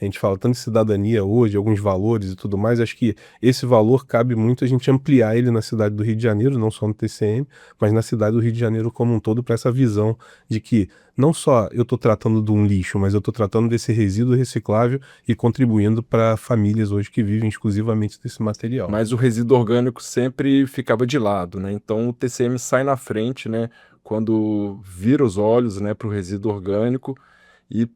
A gente fala tanto de cidadania hoje, alguns valores e tudo mais, acho que esse valor cabe muito a gente ampliar ele na cidade do Rio de Janeiro, não só no TCM, mas na cidade do Rio de Janeiro como um todo, para essa visão de que não só eu estou tratando de um lixo, mas eu estou tratando desse resíduo reciclável e contribuindo para famílias hoje que vivem exclusivamente desse material. Mas o resíduo orgânico sempre ficava de lado, né? Então o TCM sai na frente, né? Quando vira os olhos, né, para o resíduo orgânico e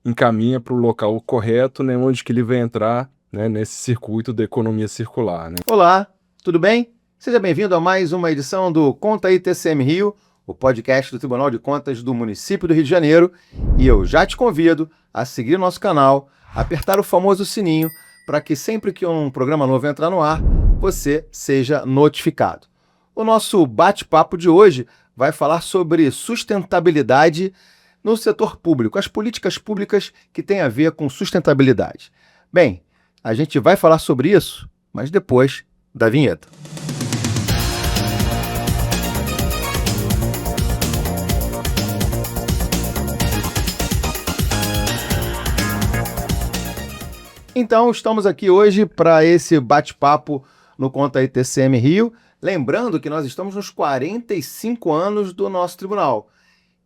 encaminha para o local correto, né, onde que ele vai entrar, né, nesse circuito da economia circular, né? Olá, tudo bem? Seja bem-vindo a mais uma edição do Conta aí TCM Rio, o podcast do Tribunal de Contas do município do Rio de Janeiro. E eu já te convido a seguir o nosso canal, apertar o famoso sininho, para que sempre que um programa novo entrar no ar, você seja notificado. O nosso bate-papo de hoje vai falar sobre sustentabilidade no setor público, as políticas públicas que têm a ver com sustentabilidade. Bem, a gente vai falar sobre isso, mas depois da vinheta. Então, estamos aqui hoje para esse bate-papo no Conta aí TCM Rio. Lembrando que nós estamos nos 45 anos do nosso tribunal.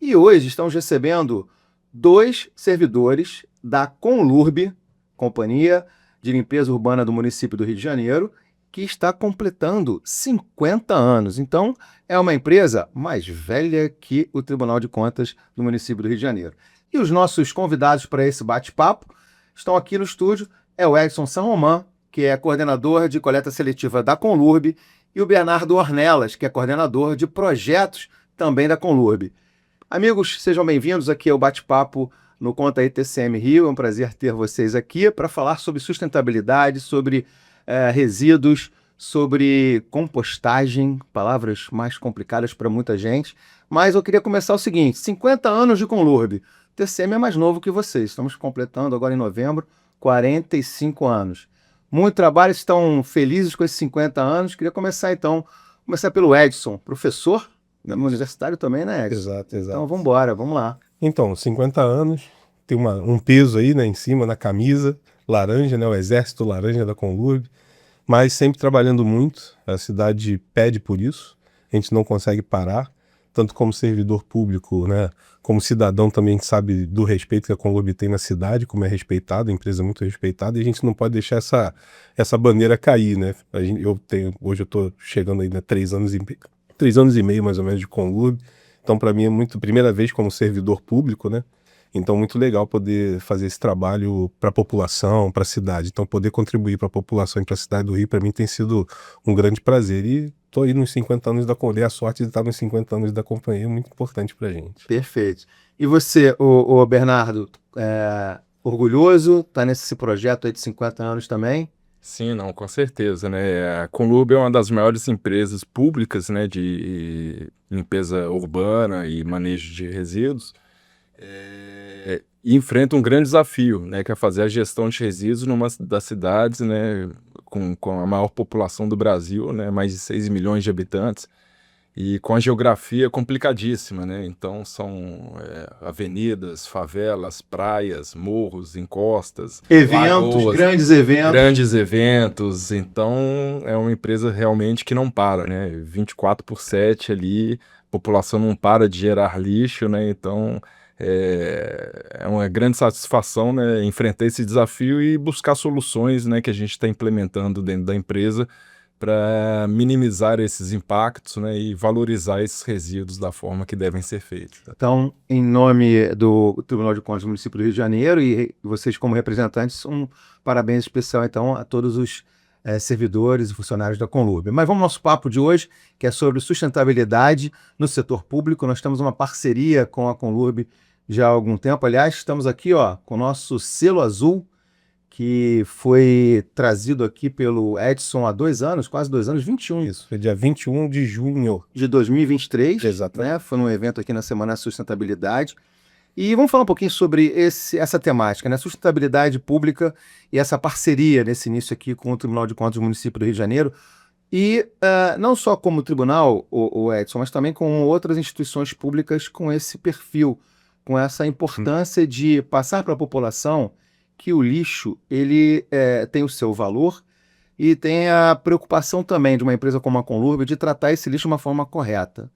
E hoje estamos recebendo 2 servidores da Conlurb, Companhia de Limpeza Urbana do município do Rio de Janeiro, que está completando 50 anos. Então, é uma empresa mais velha que o Tribunal de Contas do município do Rio de Janeiro. E os nossos convidados para esse bate-papo estão aqui no estúdio. É o Edson San Román, que é coordenador de coleta seletiva da Conlurb, e o Bernardo Ornelas, que é coordenador de projetos também da Conlurb. Amigos, sejam bem-vindos aqui ao bate-papo no Conta aí TCM Rio. É um prazer ter vocês aqui para falar sobre sustentabilidade, sobre resíduos, sobre compostagem, palavras mais complicadas para muita gente. Mas eu queria começar o seguinte: 50 anos de Conlurb. O TCM é mais novo que vocês. Estamos completando agora em novembro 45 anos. Muito trabalho, estão felizes com esses 50 anos. Queria começar pelo Edson, professor universitário também, né, Edson? Exato. Então vamos embora, vamos lá. Então, 50 anos, tem um peso aí, né, em cima, na camisa, laranja, né, o exército laranja da Conlurb, mas sempre trabalhando muito, a cidade pede por isso, a gente não consegue parar, tanto como servidor público, né, como cidadão também a gente sabe do respeito que a Conlurb tem na cidade, como é respeitada, a empresa é muito respeitada, e a gente não pode deixar essa bandeira cair, né. Hoje eu estou chegando aí, né, 3 anos e meio mais ou menos de Conlurb. Então, para mim, é muito primeira vez como servidor público, né? Então, muito legal poder fazer esse trabalho para a população, para a cidade. Então, poder contribuir para a população e para a cidade do Rio, para mim, tem sido um grande prazer. E estou aí nos 50 anos da Conlurb. A sorte de estar nos 50 anos da companhia é muito importante para a gente. Perfeito. E você, o Bernardo, orgulhoso? Está nesse projeto aí de 50 anos também? Sim, não, com certeza, né? A Conlurb é uma das maiores empresas públicas, né, de limpeza urbana e manejo de resíduos, e enfrenta um grande desafio, né, que é fazer a gestão de resíduos numa das cidades, né, com a maior população do Brasil, né, mais de 6 milhões de habitantes, e com a geografia complicadíssima, né? Então são avenidas, favelas, praias, morros, encostas, lagoas, grandes eventos. Então é uma empresa realmente que não para, né? 24/7 ali, a população não para de gerar lixo, né? Então é uma grande satisfação, né, enfrentar esse desafio e buscar soluções, né, que a gente está implementando dentro da empresa para minimizar esses impactos, né, e valorizar esses resíduos da forma que devem ser feitos. Então, em nome do Tribunal de Contas do município do Rio de Janeiro e vocês como representantes, um parabéns especial então a todos os servidores e funcionários da Conlurb. Mas vamos ao nosso papo de hoje, que é sobre sustentabilidade no setor público. Nós temos uma parceria com a Conlurb já há algum tempo. Aliás, estamos aqui com o nosso selo azul, que foi trazido aqui pelo Edson há 2 anos, quase 2 anos, 21. Isso, foi dia 21 de junho. De 2023. Exatamente. Né? Foi num evento aqui na Semana da Sustentabilidade. E vamos falar um pouquinho sobre essa temática, né? Sustentabilidade pública e essa parceria nesse início aqui com o Tribunal de Contas do município do Rio de Janeiro. E não só como tribunal, o Edson, mas também com outras instituições públicas com esse perfil, com essa importância de passar para a população que o lixo ele tem o seu valor e tem a preocupação também de uma empresa como a Conlurb de tratar esse lixo de uma forma correta.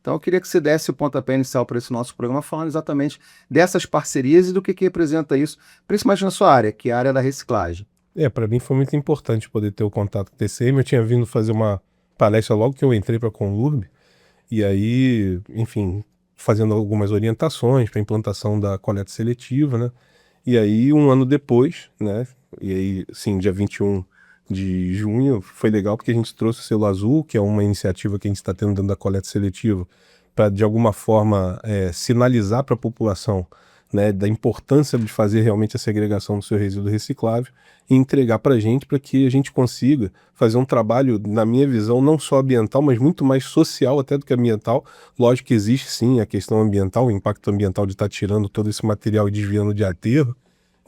Então eu queria que você desse o pontapé inicial para esse nosso programa falando exatamente dessas parcerias e do que representa isso, principalmente na sua área, que é a área da reciclagem. Para mim foi muito importante poder ter o contato com o TCM. Eu tinha vindo fazer uma palestra logo que eu entrei para a Conlurb, e aí, enfim, fazendo algumas orientações para a implantação da coleta seletiva, né? E aí, um ano depois, né? E aí, sim, dia 21 de junho, foi legal porque a gente trouxe o Selo Azul, que é uma iniciativa que a gente está tendo dentro da coleta seletiva, para, de alguma forma, sinalizar para a população, né, da importância de fazer realmente a segregação do seu resíduo reciclável e entregar para a gente, para que a gente consiga fazer um trabalho, na minha visão, não só ambiental, mas muito mais social até do que ambiental. Lógico que existe sim a questão ambiental, o impacto ambiental de estar tirando todo esse material e desviando de aterro.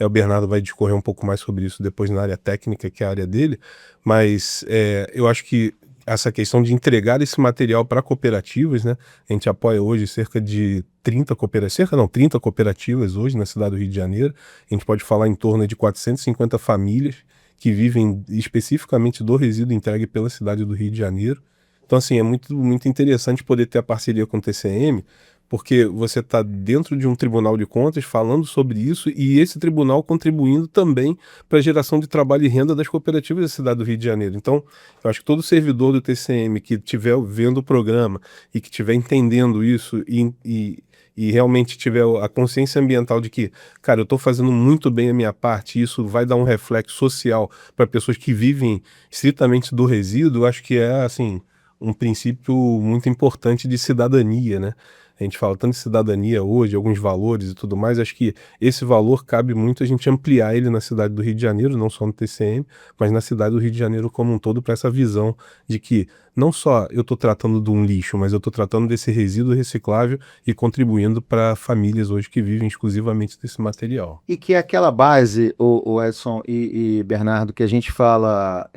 O Bernardo vai discorrer um pouco mais sobre isso depois na área técnica, que é a área dele, mas eu acho que essa questão de entregar esse material para cooperativas, né? A gente apoia hoje cerca de 30 cooperativas hoje na cidade do Rio de Janeiro. A gente pode falar em torno de 450 famílias que vivem especificamente do resíduo entregue pela cidade do Rio de Janeiro. Então, assim, é muito, muito interessante poder ter a parceria com o TCM, porque você está dentro de um tribunal de contas falando sobre isso e esse tribunal contribuindo também para a geração de trabalho e renda das cooperativas da cidade do Rio de Janeiro. Então, eu acho que todo servidor do TCM que estiver vendo o programa e que estiver entendendo isso e realmente tiver a consciência ambiental de que, cara, eu estou fazendo muito bem a minha parte e isso vai dar um reflexo social para pessoas que vivem estritamente do resíduo, eu acho que é, assim, um princípio muito importante de cidadania, né? A gente fala tanto de cidadania hoje, alguns valores e tudo mais, acho que esse valor cabe muito a gente ampliar ele na cidade do Rio de Janeiro, não só no TCM, mas na cidade do Rio de Janeiro como um todo, para essa visão de que não só eu estou tratando de um lixo, mas eu estou tratando desse resíduo reciclável e contribuindo para famílias hoje que vivem exclusivamente desse material. E que é aquela base, o Edson e Bernardo, que a gente fala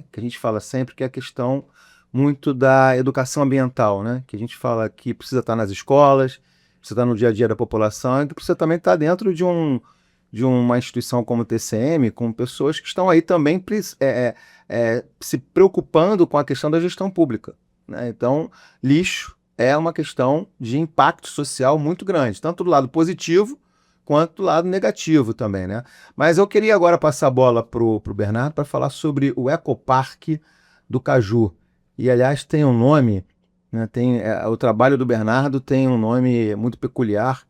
sempre, que é a questão muito da educação ambiental, né? Que a gente fala que precisa estar nas escolas, precisa estar no dia a dia da população e que precisa também estar dentro de uma instituição como o TCM, com pessoas que estão aí também se preocupando com a questão da gestão pública, né? Então, lixo é uma questão de impacto social muito grande, tanto do lado positivo quanto do lado negativo também, né? Mas eu queria agora passar a bola pro Bernardo para falar sobre o Ecoparque do Caju. E, aliás, tem um nome, né, o trabalho do Bernardo tem um nome muito peculiar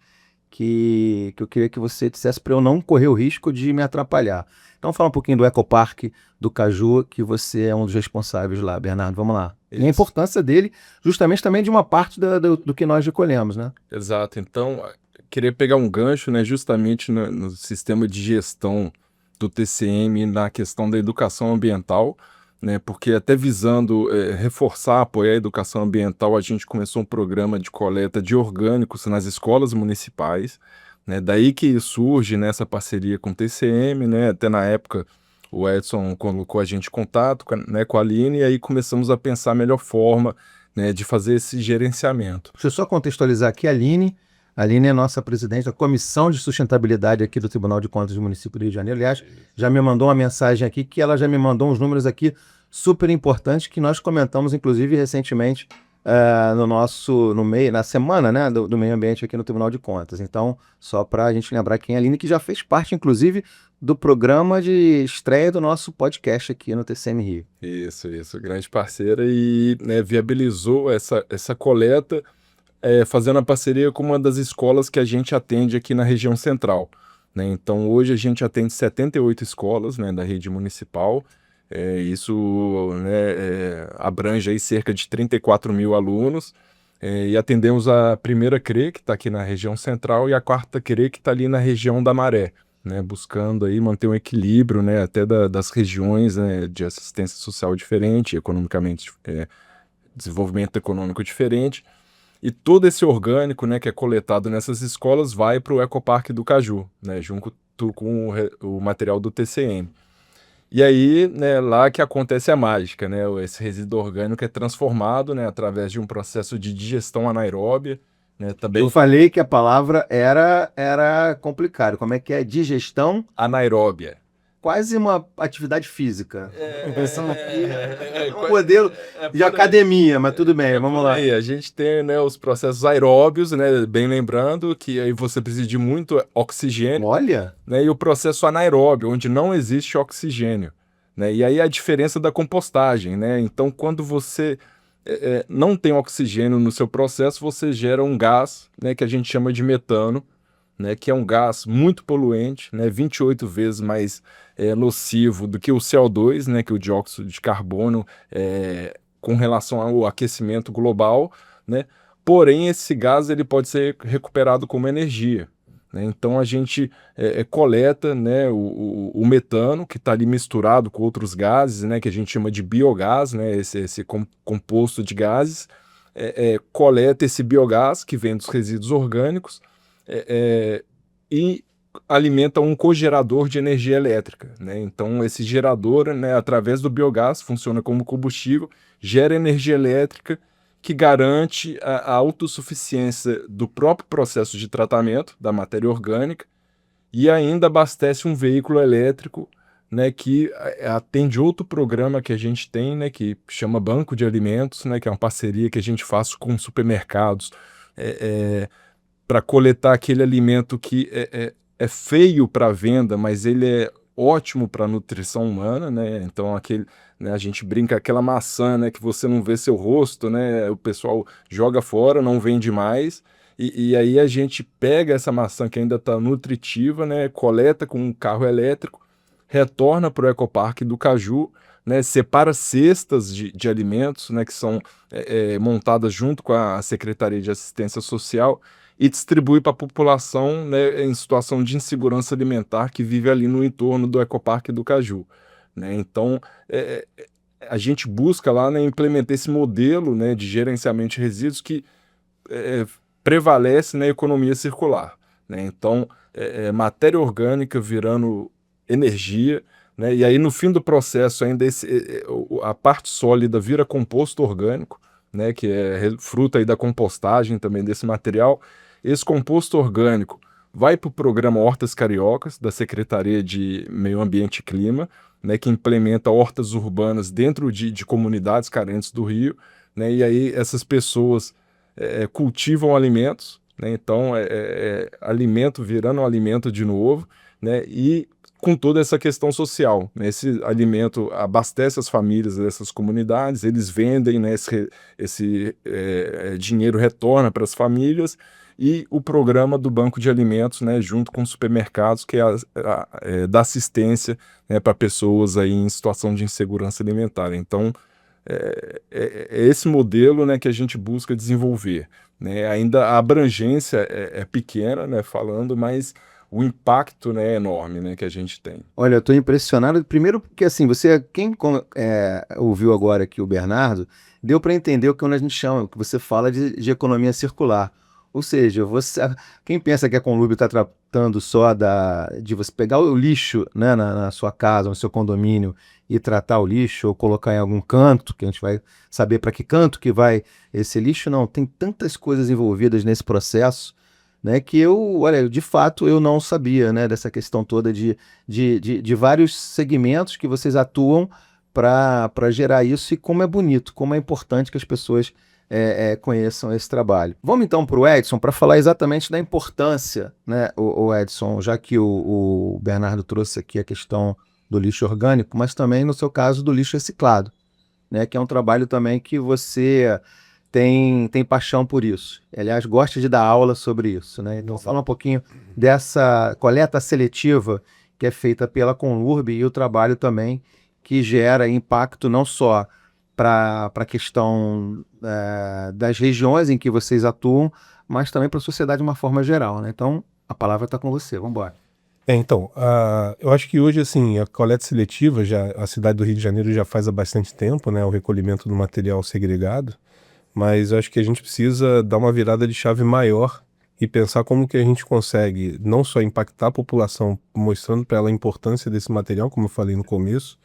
que eu queria que você dissesse para eu não correr o risco de me atrapalhar. Então, fala um pouquinho do Ecoparque do Caju, que você é um dos responsáveis lá, Bernardo. Vamos lá. E a importância dele, justamente também de uma parte do que nós recolhemos, né? Exato. Então, queria pegar um gancho, né, justamente no sistema de gestão do TCM na questão da educação ambiental, né, porque até visando reforçar, apoiar a educação ambiental, a gente começou um programa de coleta de orgânicos nas escolas municipais, né, daí que surge nessa parceria com o TCM, né, até na época o Edson colocou a gente em contato com a Aline, e aí começamos a pensar a melhor forma, né, de fazer esse gerenciamento. Deixa eu só contextualizar aqui a Aline. A Aline é nossa presidente da Comissão de Sustentabilidade aqui do Tribunal de Contas do município do Rio de Janeiro. Aliás, já me mandou uma mensagem aqui que ela já me mandou uns números aqui super importantes que nós comentamos, inclusive, recentemente na semana, né, do meio ambiente aqui no Tribunal de Contas. Então, só para a gente lembrar quem é a Aline, que já fez parte, inclusive, do programa de estreia do nosso podcast aqui no TCM Rio. Isso, grande parceira e, né, viabilizou essa coleta, fazendo a parceria com uma das escolas que a gente atende aqui na região central, né? Então, hoje a gente atende 78 escolas, né, da rede municipal. Isso, né, abrange aí cerca de 34 mil alunos, e atendemos a primeira CRE, que está aqui na região central, e a quarta CRE, que está ali na região da Maré, né, buscando aí manter um equilíbrio, né, até das regiões, né, de assistência social diferente, economicamente, desenvolvimento econômico diferente. E todo esse orgânico, né, que é coletado nessas escolas vai para o Ecoparque do Caju, né, junto com o material do TCM. E aí, né, lá que acontece a mágica, né, esse resíduo orgânico é transformado, né, através de um processo de digestão anaeróbia, né? Também Eu falei que a palavra era complicado. Como é que é? Digestão, anaeróbia. quase uma atividade física. Pensando aqui, um por modelo de aí. academia, mas tudo bem, vamos lá. Aí, a gente tem, né, os processos aeróbios, né, bem lembrando que aí você precisa de muito oxigênio, Olha, né, e o processo anaeróbio, onde não existe oxigênio, né, e aí a diferença da compostagem, né, então quando você não tem oxigênio no seu processo, você gera um gás, né, que a gente chama de metano, né, que é um gás muito poluente, né, 28 vezes mais nocivo do que o CO2, né, que é o dióxido de carbono, com relação ao aquecimento global, né, porém esse gás ele pode ser recuperado como energia. Né, então a gente coleta, né, o metano, que está ali misturado com outros gases, né, que a gente chama de biogás, né, esse composto de gases, coleta esse biogás que vem dos resíduos orgânicos, e alimenta um cogerador de energia elétrica, né? Então esse gerador, né, através do biogás, funciona como combustível, gera energia elétrica que garante a autossuficiência do próprio processo de tratamento da matéria orgânica e ainda abastece um veículo elétrico, né, que atende outro programa que a gente tem, né, que chama Banco de Alimentos, né, que é uma parceria que a gente faz com supermercados, para coletar aquele alimento que é feio para venda, mas ele é ótimo para a nutrição humana, né? Então né, a gente brinca aquela maçã, né, que você não vê seu rosto, né? O pessoal joga fora, não vende mais. E aí a gente pega essa maçã que ainda está nutritiva, né? Coleta com um carro elétrico, retorna para o Ecoparque do Caju, né? Separa cestas de alimentos, né? Que são montadas junto com a Secretaria de Assistência Social e distribui para a população, né, em situação de insegurança alimentar que vive ali no entorno do Ecoparque do Caju. Né? Então, a gente busca lá, né, implementar esse modelo, né, de gerenciamento de resíduos que prevalece na economia circular. Né? Então, matéria orgânica virando energia, né? E aí no fim do processo ainda a parte sólida vira composto orgânico, né, que é fruto aí da compostagem também desse material. Esse composto orgânico vai para o programa Hortas Cariocas, da Secretaria de Meio Ambiente e Clima, né, que implementa hortas urbanas dentro de comunidades carentes do Rio, né, e aí essas pessoas cultivam alimentos, né, então alimento virando um alimento de novo, né, e com toda essa questão social. Né, esse alimento abastece as famílias dessas comunidades, eles vendem, né, esse dinheiro retorna para as famílias, e o programa do Banco de Alimentos, né, junto com os supermercados, que dá assistência, né, para pessoas aí em situação de insegurança alimentar. Então, é esse modelo, né, que a gente busca desenvolver. Né? Ainda a abrangência é pequena, né, falando, mas o impacto, né, é enorme, né, que a gente tem. olha, eu estou impressionado. Primeiro porque, assim, quem ouviu agora aqui o Bernardo, deu para entender o que a gente chama, o que você fala de economia circular. Ou seja, quem pensa que a Conlúbio está tratando só de você pegar o lixo, né, na sua casa, no seu condomínio, e tratar o lixo, ou colocar em algum canto, que a gente vai saber para que canto que vai esse lixo, não. Tem tantas coisas envolvidas nesse processo, né, que olha, de fato, eu não sabia, né, dessa questão toda de vários segmentos que vocês atuam para gerar isso, e como é bonito, como é importante que as pessoas conheçam esse trabalho. Vamos então para o Edson, para falar exatamente da importância, né, o Edson, já que o Bernardo trouxe aqui a questão do lixo orgânico, mas também no seu caso do lixo reciclado, né, que é um trabalho também que você tem paixão por isso. Aliás, gosta de dar aula sobre isso, né? Então fala um pouquinho dessa coleta seletiva que é feita pela Conlurb e o trabalho também que gera impacto não só para a questão das regiões em que vocês atuam, mas também para a sociedade de uma forma geral, né? Então, a palavra está com você, vamos embora. Então, eu acho que hoje, assim, a coleta seletiva, a cidade do Rio de Janeiro já faz há bastante tempo, né, o recolhimento do material segregado, mas eu acho que a gente precisa dar uma virada de chave maior e pensar como que a gente consegue não só impactar a população, mostrando para ela a importância desse material, como eu falei no começo,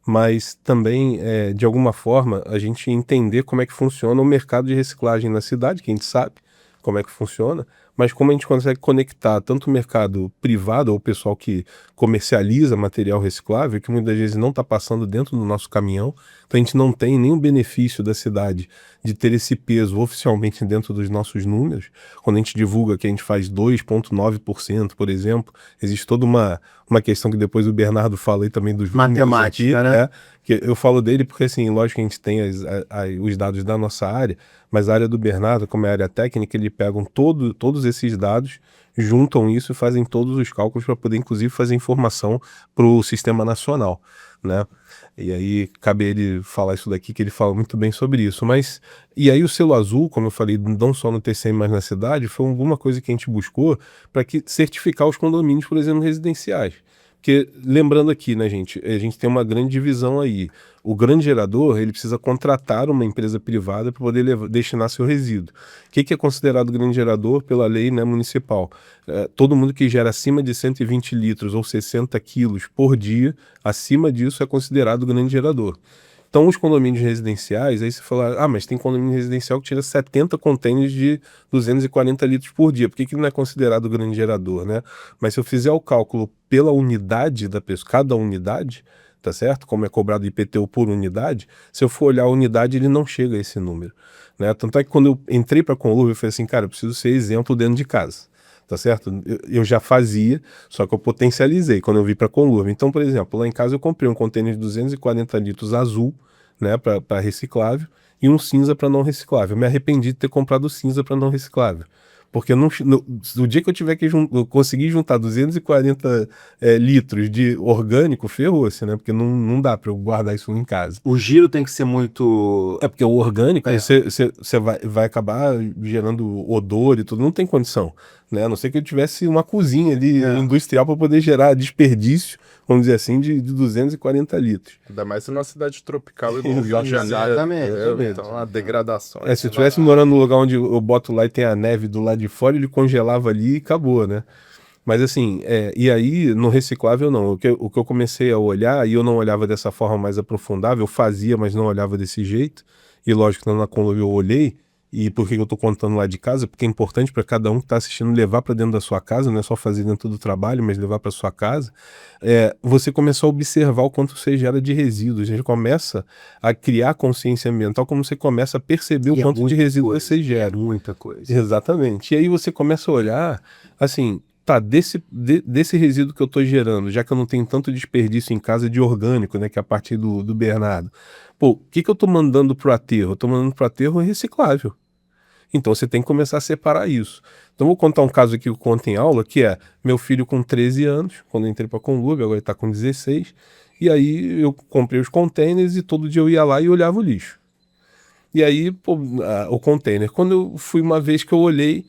mas também, de alguma forma, a gente entender como é que funciona o mercado de reciclagem na cidade, que a gente sabe, como é que funciona, mas como a gente consegue conectar tanto o mercado privado ou o pessoal que comercializa material reciclável, que muitas vezes não está passando dentro do nosso caminhão, então a gente não tem nenhum benefício da cidade de ter esse peso oficialmente dentro dos nossos números. Quando a gente divulga que a gente faz 2,9%, por exemplo, existe toda uma questão que depois o Bernardo fala aí também dos matemática, aqui, né? Que eu falo dele porque, assim, lógico que a gente tem os dados da nossa área, mas a área do Bernardo, como é a área técnica, eles pegam todos esses dados, juntam isso e fazem todos os cálculos para poder, inclusive, fazer informação para o sistema nacional, né? E aí cabe ele falar isso daqui, que ele fala muito bem sobre isso. Mas, e aí o selo azul, como eu falei, não só no TCM, mas na cidade, foi alguma coisa que a gente buscou para certificar os condomínios, por exemplo, residenciais. Porque, lembrando aqui, né, gente, a gente tem uma grande divisão aí. O grande gerador, ele precisa contratar uma empresa privada para poder destinar seu resíduo. O que é considerado grande gerador pela lei, né, municipal? Todo mundo que gera acima de 120 litros ou 60 quilos por dia, acima disso é considerado grande gerador. Então, os condomínios residenciais, aí você fala, mas tem condomínio residencial que tira 70 contêineres de 240 litros por dia. Por que não é considerado grande gerador, né? Mas se eu fizer o cálculo pela unidade da pessoa, cada unidade, tá certo? Como é cobrado IPTU por unidade, se eu for olhar a unidade, ele não chega a esse número, né? Tanto é que quando eu entrei para a Conlurb, eu falei assim, cara, eu preciso ser exemplo dentro de casa. Tá certo? Eu já fazia, só que eu potencializei quando eu vi para a Conlurb. Então, por exemplo, lá em casa eu comprei um contêiner de 240 litros azul, né, para reciclável, e um cinza para não reciclável. Eu me arrependi de ter comprado cinza para não reciclável. Porque no dia que eu tiver que conseguir juntar 240 litros de orgânico, ferrou-se, né? Porque não dá para eu guardar isso em casa. O giro tem que ser muito... Porque o orgânico, você vai acabar gerando odor e tudo, não tem condição, né? A não ser que eu tivesse uma cozinha ali industrial para poder gerar desperdício, vamos dizer assim, de 240 litros. Ainda mais numa cidade tropical igual o Rio de Janeiro. Exatamente. Então a degradação. Se eu estivesse morando no lugar onde eu boto lá e tem a neve do lado de fora, ele congelava ali e acabou, né? Mas assim, e aí no reciclável não. O que eu comecei a olhar, e eu não olhava dessa forma mais aprofundada, eu fazia, mas não olhava desse jeito. E lógico, na Conlurb eu olhei. E por que eu estou contando lá de casa? Porque é importante para cada um que está assistindo levar para dentro da sua casa, não é só fazer dentro do trabalho, mas levar para sua casa. Você começou a observar o quanto você gera de resíduos, você começa a criar consciência ambiental, como você começa a perceber o quanto de resíduo você gera. Muita coisa. Exatamente. E aí você começa a olhar, assim, tá, desse resíduo que eu estou gerando, já que eu não tenho tanto desperdício em casa de orgânico, né, que é a partir do Bernardo. Pô, o que eu estou mandando para o aterro? Eu estou mandando para o aterro reciclável. Então você tem que começar a separar isso. Então vou contar um caso aqui que eu conto em aula, que é meu filho com 13 anos, quando eu entrei para a Conlurb, agora ele está com 16, e aí eu comprei os containers e todo dia eu ia lá e olhava o lixo. E aí, o container, quando eu fui uma vez que eu olhei,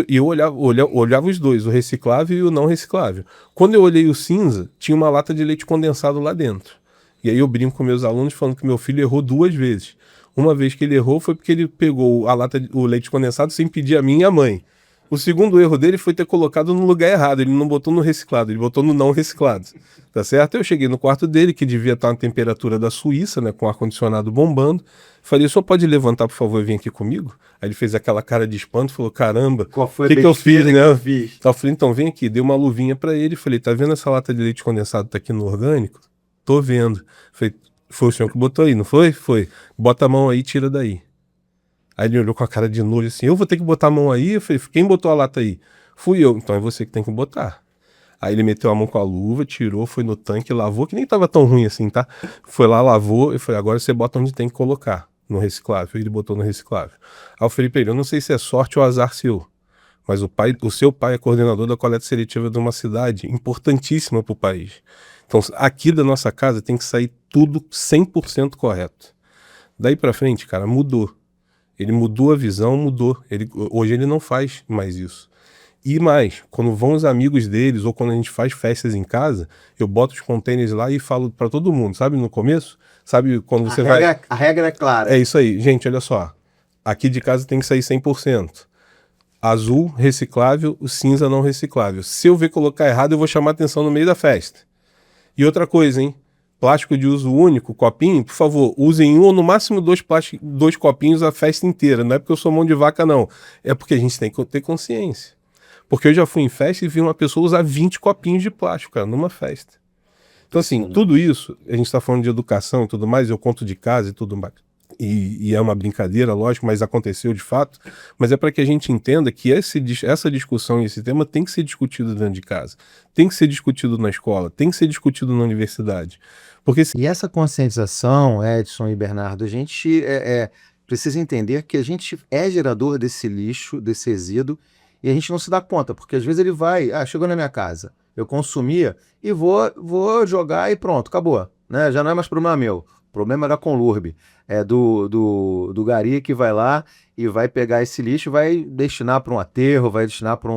e eu olhava os dois, o reciclável e o não reciclável. Quando eu olhei o cinza, tinha uma lata de leite condensado lá dentro. E aí eu brinco com meus alunos falando que meu filho errou 2 vezes. Uma vez que ele errou foi porque ele pegou o leite condensado sem pedir a mim e a mãe. O segundo erro dele foi ter colocado no lugar errado. Ele não botou no reciclado, ele botou no não reciclado. Tá certo? Eu cheguei no quarto dele, que devia estar na temperatura da Suíça, né, com o ar-condicionado bombando. Falei, o senhor pode levantar, por favor, e vir aqui comigo? Aí ele fez aquela cara de espanto, falou, caramba, o que eu fiz, né? Eu falei, então vem aqui. Dei uma luvinha pra ele, falei, tá vendo essa lata de leite condensado tá aqui no orgânico? Tô vendo. Falei, foi o senhor que botou aí, não foi? Foi. Bota a mão aí e tira daí. Aí ele olhou com a cara de nojo assim, eu vou ter que botar a mão aí? Eu falei, quem botou a lata aí? Fui eu. Então é você que tem que botar. Aí ele meteu a mão com a luva, tirou, foi no tanque, lavou, que nem tava tão ruim assim, tá? Foi lá, lavou, eu falei, agora você bota onde tem que colocar, no reciclável. Ele botou no reciclável. Aí eu falei pra ele, eu não sei se é sorte ou azar seu, mas o seu pai é coordenador da coleta seletiva de uma cidade importantíssima pro país. Então aqui da nossa casa tem que sair tudo 100% correto. Daí pra frente, cara, mudou. Ele mudou a visão, mudou. Hoje ele não faz mais isso. E mais, quando vão os amigos deles ou quando a gente faz festas em casa, eu boto os containers lá e falo para todo mundo, sabe, no começo? Sabe quando você vai... A regra é clara. É isso aí. Gente, olha só. Aqui de casa tem que sair 100%. Azul, reciclável, o cinza não reciclável. Se eu ver colocar errado, eu vou chamar atenção no meio da festa. E outra coisa, hein? plástico de uso único, copinho, por favor, usem um ou no máximo dois copinhos a festa inteira. Não é porque eu sou mão de vaca, não. É porque a gente tem que ter consciência. Porque eu já fui em festa e vi uma pessoa usar 20 copinhos de plástico, cara, numa festa. Então, assim, tudo isso, a gente está falando de educação e tudo mais, eu conto de casa e tudo mais. E é uma brincadeira, lógico, mas aconteceu de fato. Mas é para que a gente entenda que essa discussão e esse tema tem que ser discutido dentro de casa, tem que ser discutido na escola, tem que ser discutido na universidade. Porque E essa conscientização, Edson e Bernardo, a gente precisa entender que a gente é gerador desse lixo, desse resíduo, e a gente não se dá conta, porque às vezes ele vai, chegou na minha casa, eu consumia e vou jogar e pronto, acabou. Né? Já não é mais problema meu. O problema era com o Conlurb, é do gari que vai lá e vai pegar esse lixo e vai destinar para um aterro, vai destinar para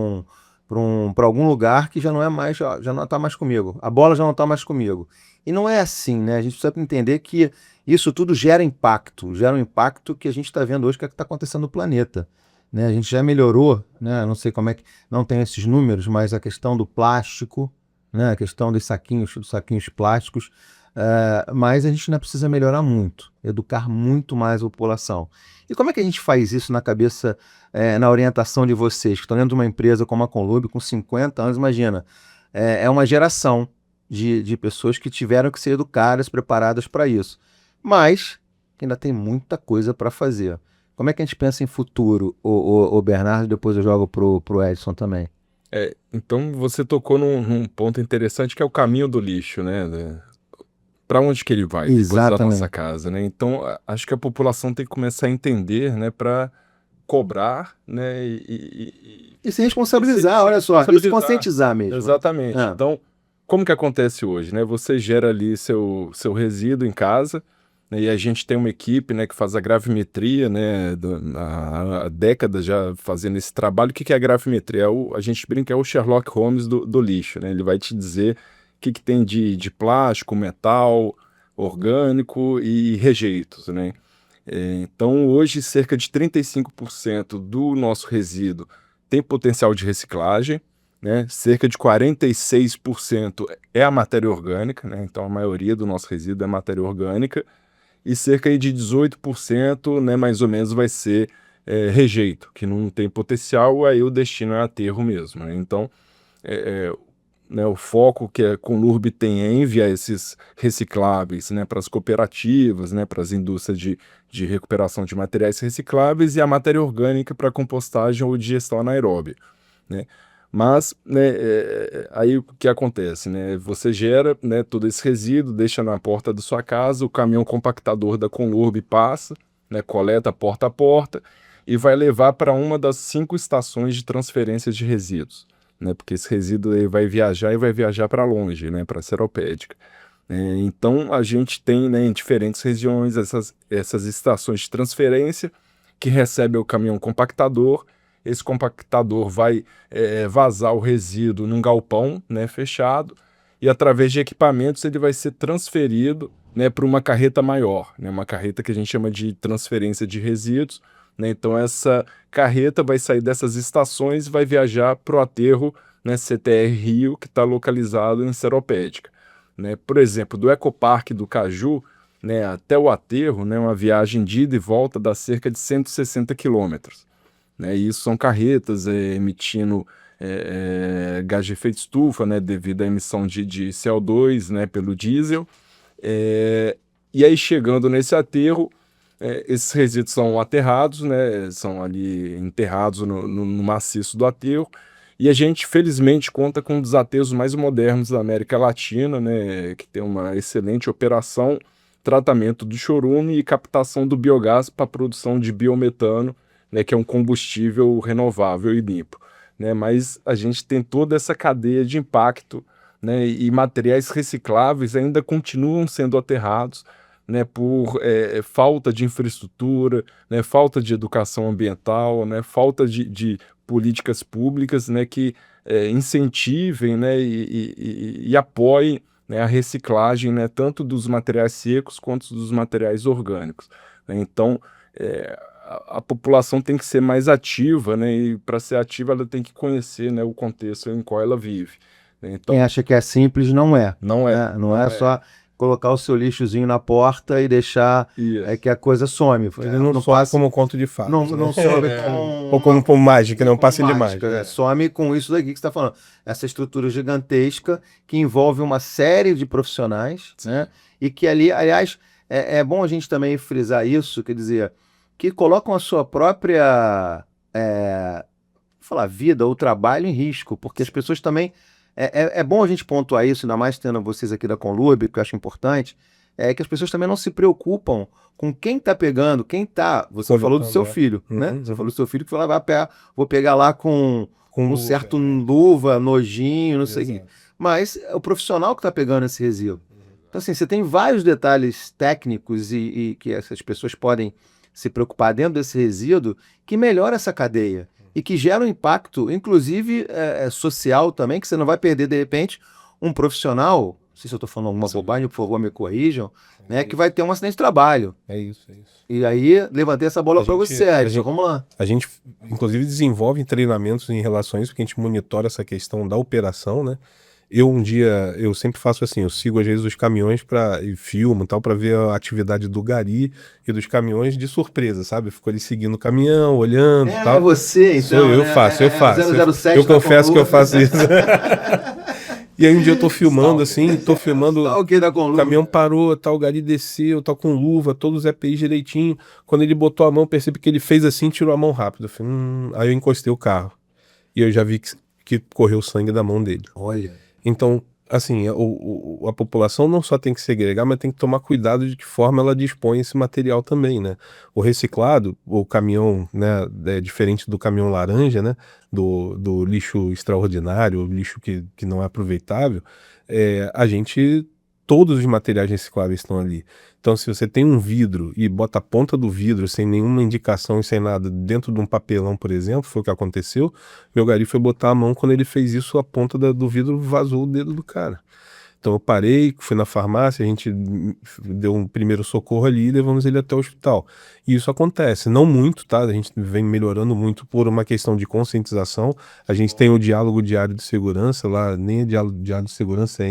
algum lugar que já não é mais, já não está mais comigo. A bola já não está mais comigo. E não é assim, né? A gente precisa entender que isso tudo gera um impacto que a gente está vendo hoje que é o que está acontecendo no planeta. Né? A gente já melhorou, né? Não sei como é que não tem esses números, mas a questão do plástico, né? A questão dos saquinhos plásticos. Mas a gente ainda precisa melhorar muito, educar muito mais a população. E como é que a gente faz isso na cabeça, na orientação de vocês, que estão dentro de uma empresa como a Conlurb, com 50 anos, imagina, é uma geração de pessoas que tiveram que ser educadas, preparadas para isso. Mas ainda tem muita coisa para fazer. Como é que a gente pensa em futuro, o Bernardo, depois eu jogo pro Edson também. Então você tocou num ponto interessante que é o caminho do lixo, né? Para onde que ele vai depois da Exatamente. nossa casa, né? Então, acho que a população tem que começar a entender, né, para cobrar, né, E se responsabilizar, se olha só, e se responsabilizar. conscientizar mesmo. Exatamente. Então, como que acontece hoje, né? Você gera ali seu resíduo em casa, né, e a gente tem uma equipe, né, que faz a gravimetria, né, há décadas já fazendo esse trabalho. O que é a gravimetria? A gente brinca, é o Sherlock Holmes do lixo, né? Ele vai te dizer o que tem de plástico, metal, orgânico e rejeitos, né? Então, hoje, cerca de 35% do nosso resíduo tem potencial de reciclagem, né? Cerca de 46% é a matéria orgânica, né? Então, a maioria do nosso resíduo é matéria orgânica, e cerca de 18%, né, mais ou menos, vai ser rejeito, que não tem potencial, aí o destino é aterro mesmo, né? Então, né, o foco que a Conlurb tem é enviar esses recicláveis, né, para as cooperativas, né, para as indústrias de recuperação de materiais recicláveis, e a matéria orgânica para compostagem ou digestão anaeróbia, né? Mas, né, aí o que acontece, né? Você gera, né, todo esse resíduo, deixa na porta da sua casa, o caminhão compactador da Conlurb passa, né, coleta porta a porta e vai levar para uma das 5 estações de transferência de resíduos. Né, porque esse resíduo ele vai viajar para longe, né, para a seropédica. Então a gente tem, né, em diferentes regiões essas estações de transferência que recebe o caminhão compactador. Esse compactador vai vazar o resíduo num galpão, né, fechado, e através de equipamentos ele vai ser transferido, né, para uma carreta maior, né, uma carreta que a gente chama de transferência de resíduos. Né? Então essa carreta vai sair dessas estações e vai viajar para o aterro, né, CTR Rio, que está localizado em Seropédica. Né? Por exemplo, do Ecoparque do Caju, né, até o aterro, né, uma viagem de ida e volta dá cerca de 160 quilômetros. Né? E isso são carretas emitindo gás de efeito estufa, né, devido à emissão de CO2, né, pelo diesel. E aí, chegando nesse aterro, esses resíduos são aterrados, né, são ali enterrados no maciço do aterro, e a gente, felizmente, conta com um dos aterros mais modernos da América Latina, né, que tem uma excelente operação, tratamento do chorume e captação do biogás para a produção de biometano, né, que é um combustível renovável e limpo. Né, mas a gente tem toda essa cadeia de impacto, né, e materiais recicláveis ainda continuam sendo aterrados, né, por falta de infraestrutura, né, falta de educação ambiental, né, falta de políticas públicas, né, que incentivem, né, e apoiem, né, a reciclagem, né, tanto dos materiais secos quanto dos materiais orgânicos. Né? Então, a população tem que ser mais ativa, né, e para ser ativa ela tem que conhecer, né, o contexto em qual ela vive. Então, quem acha que é simples não é. não é. Né? Não é só colocar o seu lixozinho na porta e deixar Isso. que a coisa some. Ele não some passa, como conto de fadas. não né? some Ou como mágica, né? Um com passe de mágica, mágica. some com isso daqui que você está falando. Essa estrutura gigantesca que envolve uma série de profissionais, né? E que ali, aliás, é bom a gente também frisar isso, quer dizer, que colocam a sua própria vida ou trabalho em risco, porque as pessoas também. É bom a gente pontuar isso, ainda mais tendo vocês aqui da Conlurb, que eu acho importante, que as pessoas também não se preocupam com quem tá pegando, quem tá. Você falou do seu filho, né? Você falou do seu filho que foi lá, vou pegar lá com um certo luva, nojinho, não sei o quê. Mas é o profissional que tá pegando esse resíduo. Então, assim, você tem vários detalhes técnicos e que essas pessoas podem se preocupar dentro desse resíduo que melhora essa cadeia e que gera um impacto, inclusive social também, que você não vai perder, de repente, um profissional, não sei se eu estou falando alguma bobagem, por favor, me corrijam, né, que vai ter um acidente de trabalho. É isso. E aí, levantei essa bola para você, Edson, vamos lá. A gente, inclusive, desenvolve treinamentos em relação a isso, porque a gente monitora essa questão da operação, né? Eu sempre faço assim, eu sigo às vezes os caminhões e filmo e tal, para ver a atividade do gari e dos caminhões de surpresa, sabe? Eu fico ali seguindo o caminhão, olhando e tal. É você, então. Eu faço. 007 eu confesso que eu faço isso. E aí um dia eu tô filmando assim, o caminhão parou, tal, o gari desceu, tá com luva, todos os EPIs direitinho. Quando ele botou a mão, percebi que ele fez assim, tirou a mão rápido. Eu falei, Aí eu encostei o carro. E eu já vi que correu sangue da mão dele. Olha. Então, assim, a população não só tem que segregar, mas tem que tomar cuidado de que forma ela dispõe esse material também, né? O reciclado, o caminhão, né, é diferente do caminhão laranja, né? Do lixo extraordinário, o lixo que não é aproveitável, todos os materiais recicláveis estão ali. Então, se você tem um vidro e bota a ponta do vidro sem nenhuma indicação e sem nada dentro de um papelão, por exemplo, foi o que aconteceu, meu gari foi botar a mão, quando ele fez isso, a ponta do vidro vazou o dedo do cara. Então eu parei, fui na farmácia, a gente deu um primeiro socorro ali e levamos ele até o hospital. E isso acontece, não muito, tá? A gente vem melhorando muito por uma questão de conscientização. A gente tem o diálogo diário de segurança lá, nem é diálogo diário de segurança,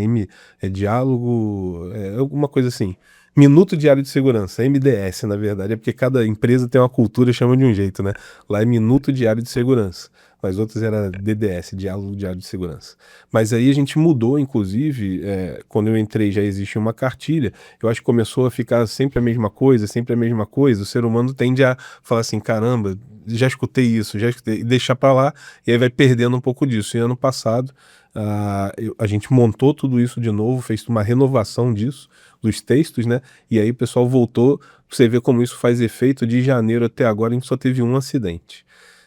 é diálogo, alguma coisa assim. Minuto Diário de Segurança, MDS, na verdade, é porque cada empresa tem uma cultura e chama de um jeito, né? Lá é Minuto Diário de Segurança, mas outros era DDS, Diálogo Diário de Segurança. Mas aí a gente mudou, inclusive, quando eu entrei já existia uma cartilha, eu acho que começou a ficar sempre a mesma coisa, o ser humano tende a falar assim, caramba, já escutei isso, e deixar para lá, e aí vai perdendo um pouco disso. E ano passado, a gente montou tudo isso de novo, fez uma renovação disso, dos textos, né? E aí o pessoal voltou, você vê como isso faz efeito. De janeiro até agora a gente só teve um acidente.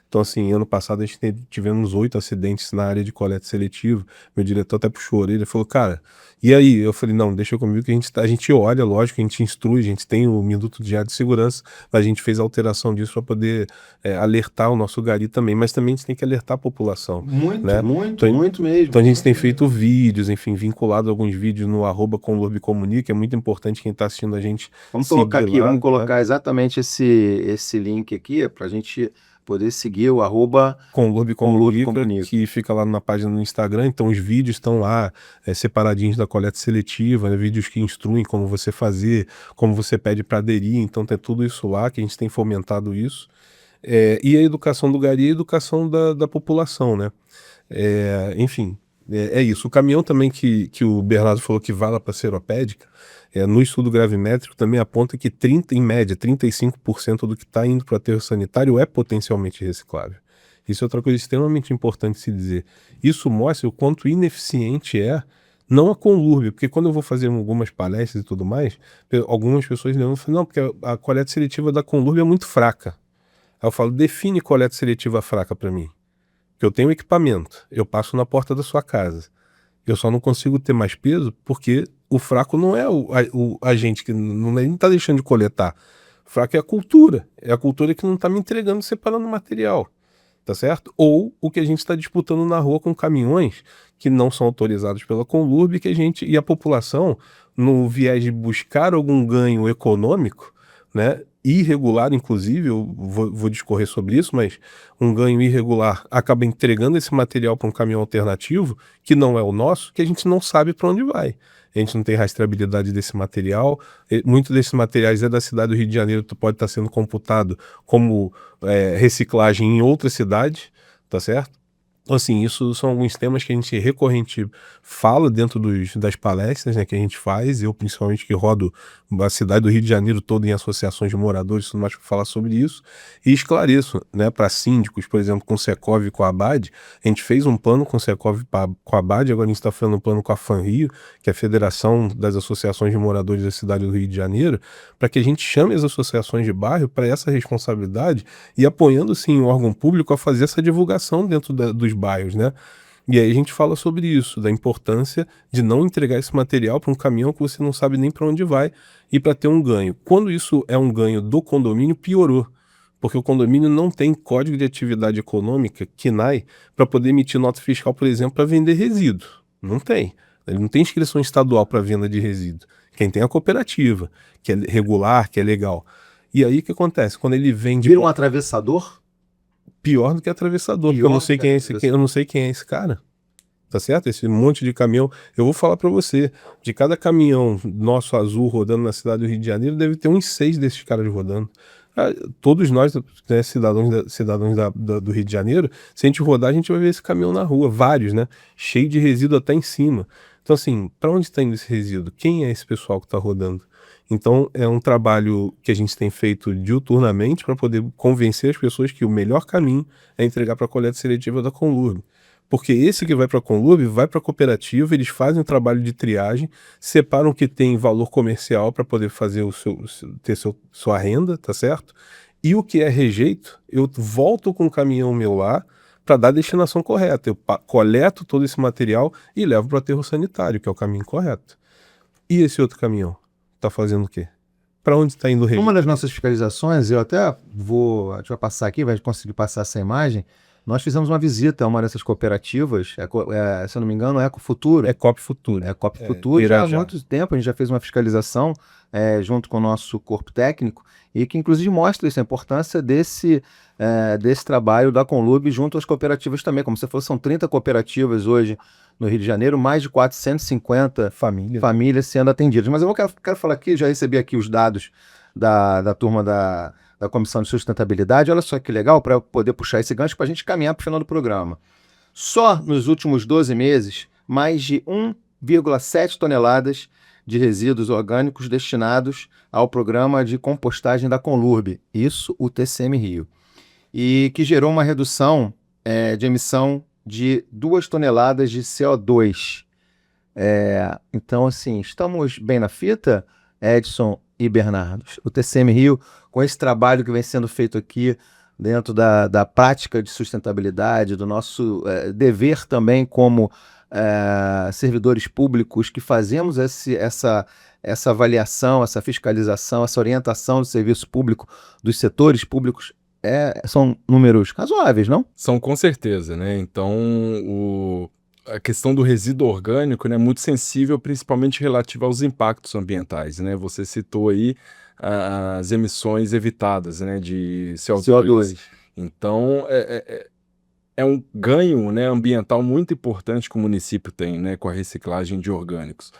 Então, assim, ano passado a gente tivemos 8 acidentes na área de coleta seletiva. Meu diretor até puxou a orelha e falou, cara, e aí? Eu falei, não, deixa comigo que a gente olha, lógico, a gente instrui, a gente tem o Minuto Diário de Segurança, a gente fez a alteração disso para poder alertar o nosso gari também, mas também a gente tem que alertar a população. Muito, né? muito mesmo. Então a gente tem feito vídeos, enfim, vinculado a alguns vídeos no @conlurbicomunica, é muito importante quem está assistindo a gente. Vamos colocar aqui, vamos colocar exatamente esse link aqui para a gente poder seguir o @conlurbicomunica, que fica lá na página do Instagram. Então os vídeos estão lá separadinhos da coleta seletiva, né? Vídeos que instruem como você fazer, como você pede para aderir. Então tem tudo isso lá, que a gente tem fomentado isso. E a educação do gari e a educação da população, né? Enfim, é isso. O caminhão também que o Bernardo falou que vala para seropédica, no estudo gravimétrico também aponta que em média, 35% do que está indo para o aterro sanitário é potencialmente reciclável. Isso é outra coisa extremamente importante se dizer. Isso mostra o quanto ineficiente não a Conlurb, porque quando eu vou fazer algumas palestras e tudo mais, algumas pessoas falam, não, porque a coleta seletiva da Conlurb é muito fraca. Aí eu falo, define coleta seletiva fraca para mim. Que eu tenho equipamento, eu passo na porta da sua casa. Eu só não consigo ter mais peso porque o fraco não é o agente que não está deixando de coletar. O fraco é a cultura. É a cultura que não está me entregando, separando o material. Tá certo? Ou o que a gente está disputando na rua com caminhões que não são autorizados pela Conlurb, e a população, no viés de buscar algum ganho econômico, né? irregular, inclusive, eu vou discorrer sobre isso, mas um ganho irregular acaba entregando esse material para um caminhão alternativo, que não é o nosso, que a gente não sabe para onde vai. A gente não tem rastreabilidade desse material. Muitos desses materiais é da cidade do Rio de Janeiro, pode estar sendo computado como reciclagem em outra cidade, tá certo? Então, assim, isso são alguns temas que a gente recorrente fala dentro das palestras, né, que a gente faz. Eu, principalmente, que rodo a cidade do Rio de Janeiro toda em associações de moradores, tudo mais para falar sobre isso. E esclareço, né, para síndicos, por exemplo, com o Secov e com a ABAD. A gente fez um plano com o Secov e com a ABAD, agora a gente está fazendo um plano com a FANRIO, que é a Federação das Associações de Moradores da cidade do Rio de Janeiro, para que a gente chame as associações de bairro para essa responsabilidade e apoiando, sim, o órgão público a fazer essa divulgação dentro dos bairros, né? E aí a gente fala sobre isso, da importância de não entregar esse material para um caminhão que você não sabe nem para onde vai e para ter um ganho. Quando isso é um ganho do condomínio, piorou, porque o condomínio não tem código de atividade econômica, CNAE, para poder emitir nota fiscal, por exemplo, para vender resíduo. Não tem. Ele não tem inscrição estadual para venda de resíduo. Quem tem é a cooperativa, que é regular, que é legal. E aí o que acontece? Quando ele vende... Vira um atravessador? Pior do que atravessador, porque eu não sei quem é eu não sei quem é esse cara. Tá certo? Esse monte de caminhão. Eu vou falar para você, de cada caminhão nosso azul rodando na cidade do Rio de Janeiro, deve ter uns 6 desses caras rodando. Todos nós, né, cidadãos do Rio de Janeiro, se a gente rodar, a gente vai ver esse caminhão na rua, vários, né? Cheio de resíduo até em cima. Então, assim, para onde está indo esse resíduo? Quem é esse pessoal que está rodando? Então, é um trabalho que a gente tem feito diuturnamente para poder convencer as pessoas que o melhor caminho é entregar para a coleta seletiva da Conlurb. Porque esse que vai para a Conlurb vai para a cooperativa, eles fazem o trabalho de triagem, separam o que tem valor comercial para poder fazer sua renda, tá certo? E o que é rejeito, eu volto com o caminhão meu lá para dar a destinação correta. Eu coleto todo esse material e levo para o aterro sanitário, que é o caminho correto. E esse outro caminhão? Tá fazendo o quê? Para onde está indo o rejeito? Numa das nossas fiscalizações, eu até a gente vai passar aqui, vai conseguir passar essa imagem. Nós fizemos uma visita a uma dessas cooperativas, se eu não me engano, é Ecofuturo. É Coop Futuro. É Coop Futuro. Já há muito tempo a gente já fez uma fiscalização junto com o nosso corpo técnico e que inclusive mostra isso, a importância desse trabalho da Conlurb junto às cooperativas também. Como você falou, são 30 cooperativas hoje no Rio de Janeiro, mais de 450 famílias sendo atendidas. Mas eu quero falar aqui, já recebi aqui os dados da turma da Comissão de Sustentabilidade. Olha só que legal, para poder puxar esse gancho para a gente caminhar para o final do programa. Só nos últimos 12 meses, mais de 1,7 toneladas de resíduos orgânicos destinados ao programa de compostagem da Conlurb, isso o TCM Rio, e que gerou uma redução de emissão de 2 toneladas de CO2. Então, assim, estamos bem na fita, Edson e Bernardo. O TCM Rio, com esse trabalho que vem sendo feito aqui dentro da prática de sustentabilidade, do nosso dever também como servidores públicos que fazemos essa avaliação, essa fiscalização, essa orientação do serviço público, dos setores públicos, são números razoáveis, não? São, com certeza, né? Então, a questão do resíduo orgânico, né, é muito sensível, principalmente relativa aos impactos ambientais, né? Você citou aí as emissões evitadas, né, de CO2. Então, é um ganho, né, ambiental muito importante que o município tem, né, com a reciclagem de orgânicos.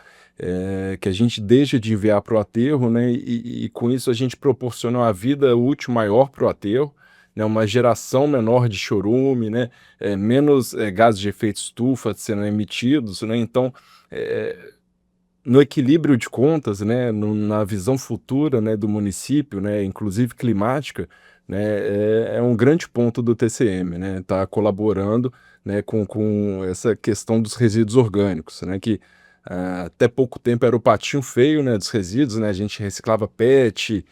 Que a gente deixa de enviar para o aterro, né, e com isso a gente proporciona uma vida útil maior para o aterro, né, uma geração menor de chorume, né, menos gases de efeito estufa sendo emitidos, né, então no equilíbrio de contas, né, na visão futura, né, do município, né, inclusive climática, né, é um grande ponto do TCM, né, tá colaborando, né, com essa questão dos resíduos orgânicos, né, que até pouco tempo era o patinho feio, né, dos resíduos, né, a gente reciclava PET,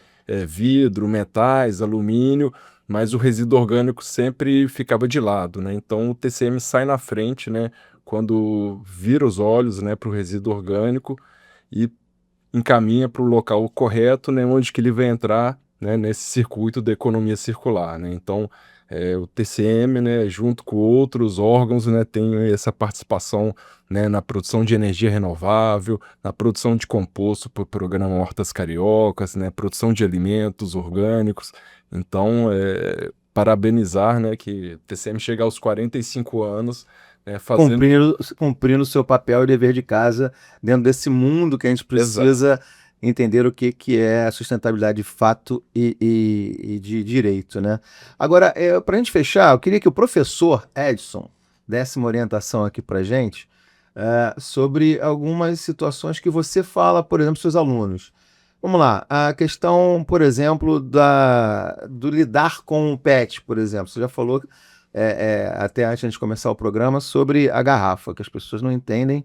vidro, metais, alumínio, mas o resíduo orgânico sempre ficava de lado, né, então o TCM sai na frente, né, quando vira os olhos, né, para o resíduo orgânico e encaminha para o local correto, né, onde que ele vai entrar, né, nesse circuito da economia circular, né? Então, o TCM, né, junto com outros órgãos, né, tem essa participação, né, na produção de energia renovável, na produção de composto para o programa Hortas Cariocas, né, produção de alimentos orgânicos. Então, parabenizar, né, que o TCM chega aos 45 anos, né, fazendo... Cumprindo o seu papel e dever de casa dentro desse mundo que a gente precisa entender o que é a sustentabilidade de fato e de direito, né? Agora, para a gente fechar, eu queria que o professor Edson desse uma orientação aqui para a gente sobre algumas situações que você fala, por exemplo, para seus alunos. Vamos lá, a questão, por exemplo, do lidar com o PET, por exemplo. Você já falou, até antes de começar o programa, sobre a garrafa, que as pessoas não entendem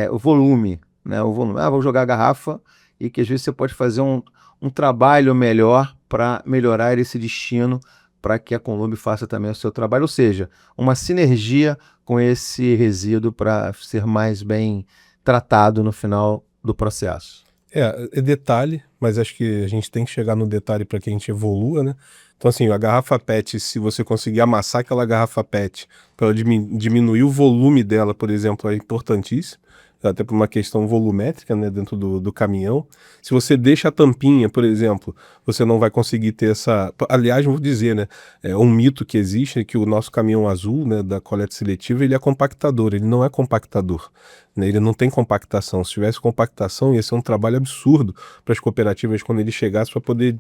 o volume, né? O volume. Vou jogar a garrafa e que às vezes você pode fazer um trabalho melhor para melhorar esse destino, para que a Conlube faça também o seu trabalho, ou seja, uma sinergia com esse resíduo para ser mais bem tratado no final do processo. É detalhe, mas acho que a gente tem que chegar no detalhe para que a gente evolua, né? Então, assim, a garrafa PET, se você conseguir amassar aquela garrafa PET para ela diminuir o volume dela, por exemplo, é importantíssimo, até por uma questão volumétrica, né, dentro do caminhão. Se você deixa a tampinha, por exemplo, você não vai conseguir ter essa... Aliás, vou dizer, né, um mito que existe é que o nosso caminhão azul, né, da coleta seletiva, ele é compactador, ele não é compactador, né, ele não tem compactação. Se tivesse compactação, ia ser um trabalho absurdo para as cooperativas quando ele chegasse para poder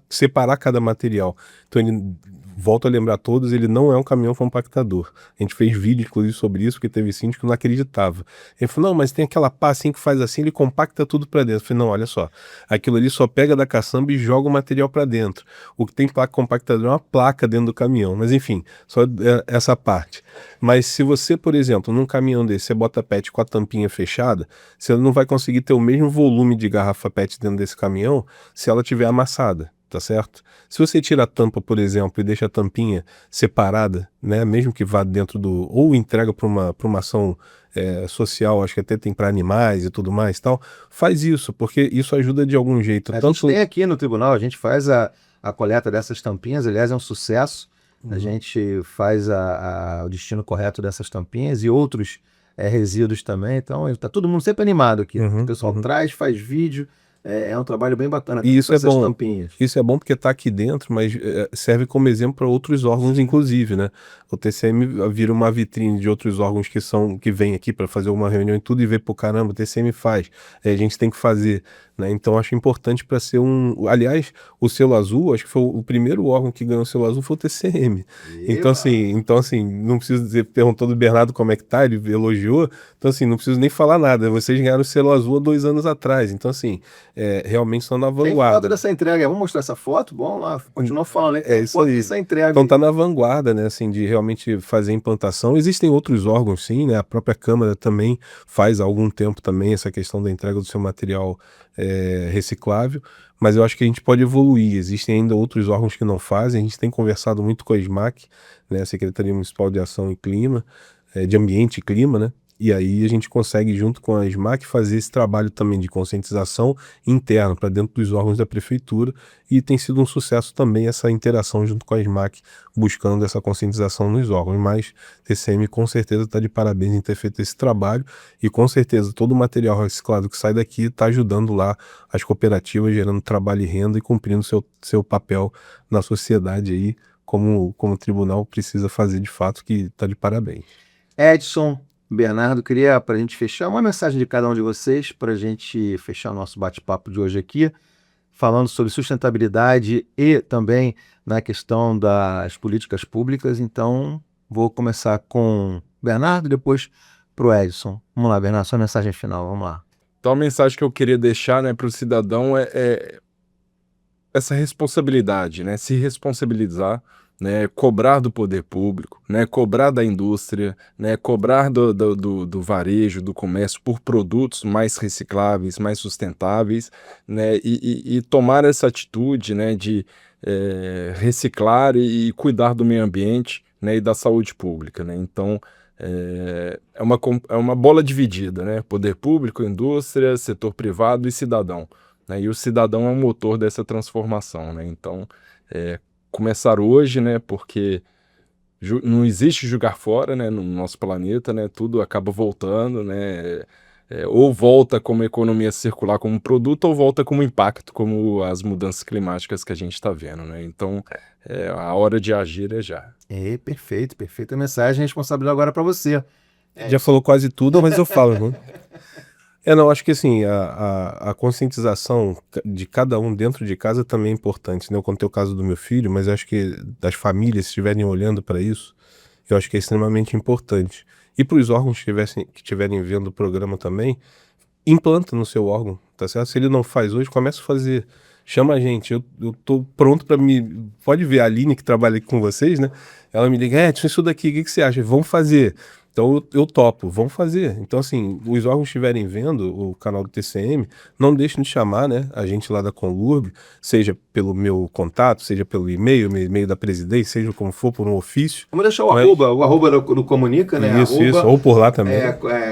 separar cada material. Então ele... Volto a lembrar a todos, ele não é um caminhão compactador. A gente fez vídeo, inclusive, sobre isso, porque teve síndico que não acreditava. Ele falou, não, mas tem aquela pá assim que faz assim, ele compacta tudo para dentro. Eu falei, não, olha só, aquilo ali só pega da caçamba e joga o material para dentro. O que tem placa compactadora é uma placa dentro do caminhão. Mas enfim, só essa parte. Mas se você, por exemplo, num caminhão desse, você bota PET com a tampinha fechada, você não vai conseguir ter o mesmo volume de garrafa PET dentro desse caminhão se ela tiver amassada. Tá certo? Se você tira a tampa, por exemplo, e deixa a tampinha separada, né, mesmo que vá dentro ou entrega para uma ação social, acho que até tem para animais e tudo mais tal, faz isso, porque isso ajuda de algum jeito. A gente tem aqui no tribunal, a gente faz a coleta dessas tampinhas, aliás, é um sucesso. A gente faz o destino correto dessas tampinhas e outros resíduos também. Então, tá todo mundo sempre animado aqui. O pessoal traz, faz vídeo. É um trabalho bem bacana. E isso é bom. Tampinhas. Isso é bom porque está aqui dentro, mas serve como exemplo para outros órgãos, inclusive, né? O TCM vira uma vitrine de outros órgãos que vêm aqui para fazer uma reunião e tudo e ver, pô, caramba, o TCM faz. A gente tem que fazer, né? Então acho importante para ser aliás, o selo azul, acho que foi o primeiro órgão que ganhou o selo azul foi o TCM. Então assim, não preciso dizer, perguntou do Bernardo como é que tá, ele elogiou. Então assim, não preciso nem falar nada. Vocês ganharam o selo azul há 2 anos atrás. Então assim, realmente estão na vanguarda. Tem foto dessa entrega, vamos mostrar essa foto? Bom, lá, continua falando, hein? É isso aí. Essa entrega. Então tá na vanguarda, né, assim, de realmente fazer a implantação. Existem outros órgãos, sim, né, a própria Câmara também faz há algum tempo também essa questão da entrega do seu material reciclável, mas eu acho que a gente pode evoluir. Existem ainda outros órgãos que não fazem, a gente tem conversado muito com a SMAC, né, a Secretaria Municipal de Ação e Clima, de Ambiente e Clima, né, e aí a gente consegue, junto com a SMAC, fazer esse trabalho também de conscientização interna para dentro dos órgãos da prefeitura, e tem sido um sucesso também essa interação junto com a SMAC, buscando essa conscientização nos órgãos. Mas TCM com certeza está de parabéns em ter feito esse trabalho, e com certeza todo o material reciclado que sai daqui está ajudando lá as cooperativas, gerando trabalho e renda e cumprindo seu papel na sociedade aí, como o tribunal precisa fazer de fato, que está de parabéns. Edson, Bernardo, queria, para a gente fechar, uma mensagem de cada um de vocês para a gente fechar o nosso bate-papo de hoje aqui, falando sobre sustentabilidade e também na questão das políticas públicas. Então, vou começar com o Bernardo e depois para o Edson. Vamos lá, Bernardo, sua mensagem final, vamos lá. Então, a mensagem que eu queria deixar, né, para o cidadão é essa responsabilidade, né, se responsabilizar, né, cobrar do poder público, né, cobrar da indústria, né, cobrar do varejo, do comércio por produtos mais recicláveis, mais sustentáveis, né, e tomar essa atitude, né, de reciclar e cuidar do meio ambiente, né, e da saúde pública, né. Então é uma bola dividida, né, poder público, indústria, setor privado e cidadão, né? E o cidadão é o motor dessa transformação, né? Então, começar hoje, né? Porque não existe jogar fora, né, no nosso planeta, né, tudo acaba voltando, né, ou volta como economia circular como produto, ou volta como impacto, como as mudanças climáticas que a gente está vendo, né, então a hora de agir é já. Perfeito, perfeita mensagem, responsabilidade agora para você. Já falou quase tudo, mas eu falo, né? Não, acho que assim, a conscientização de cada um dentro de casa também é importante, né? Eu contei o caso do meu filho, mas eu acho que das famílias, se estiverem olhando para isso, eu acho que é extremamente importante. E para os órgãos que estiverem vendo o programa também, implanta no seu órgão, tá certo? Se ele não faz hoje, começa a fazer. Chama a gente, eu tô pronto para me. Pode ver a Aline que trabalha aqui com vocês, né? Ela me liga, Edson, isso daqui, o que você acha? Vamos fazer. Então eu topo, vamos fazer. Então, assim, os órgãos estiverem vendo o canal do TCM, não deixem de chamar, né, a gente lá da Conlurb, seja pelo meu contato, seja pelo e-mail da presidência, seja como for, por um ofício. Vamos deixar o Mas- arroba do Comunica, né? Isso, ou por lá também.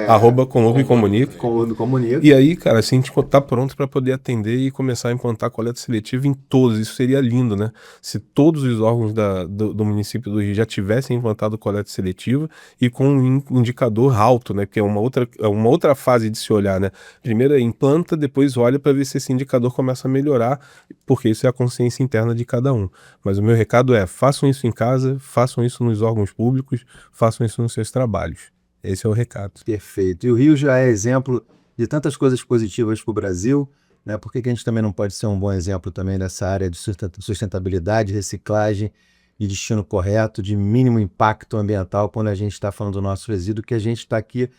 Arroba Conlurb Comunica. Comunica. E aí, cara, assim, a gente tá pronto para poder atender e começar a implantar coleta seletiva em todos. Isso seria lindo, né? Se todos os órgãos do município do Rio já tivessem implantado coleta seletiva e com um indicador alto, né? Porque é uma outra fase de se olhar, né? Primeiro implanta, depois olha para ver se esse indicador começa a melhorar, porque isso é a consciência interna de cada um. Mas o meu recado é: façam isso em casa, façam isso nos órgãos públicos, façam isso nos seus trabalhos. Esse é o recado. Perfeito. E o Rio já é exemplo de tantas coisas positivas para o Brasil, né? Por que a gente também não pode ser um bom exemplo também dessa área de sustentabilidade, reciclagem, de destino correto, de mínimo impacto ambiental quando a gente está falando do nosso resíduo, que a gente está aqui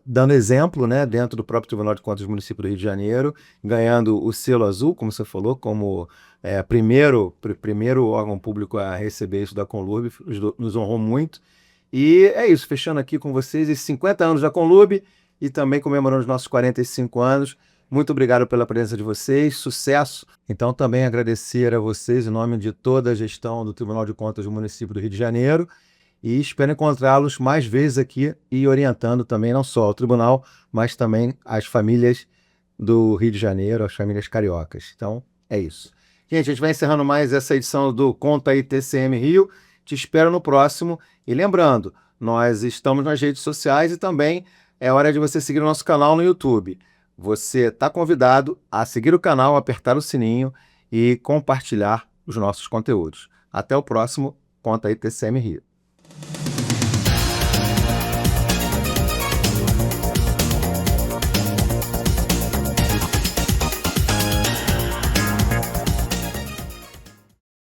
dando exemplo, né, dentro do próprio Tribunal de Contas do município do Rio de Janeiro, ganhando o selo azul, como você falou, como primeiro órgão público a receber isso da Conlurb, nos honrou muito. E é isso, fechando aqui com vocês esses 50 anos da Conlurb e também comemorando os nossos 45 anos. Muito obrigado pela presença de vocês, sucesso. Então também agradecer a vocês em nome de toda a gestão do Tribunal de Contas do município do Rio de Janeiro e espero encontrá-los mais vezes aqui e orientando também não só o tribunal, mas também as famílias do Rio de Janeiro, as famílias cariocas. Então é isso. Gente, a gente vai encerrando mais essa edição do Conta aí TCM Rio. Te espero no próximo. E lembrando, nós estamos nas redes sociais e também é hora de você seguir o nosso canal no YouTube. Você está convidado a seguir o canal, apertar o sininho e compartilhar os nossos conteúdos. Até o próximo Conta aí TCM Rio.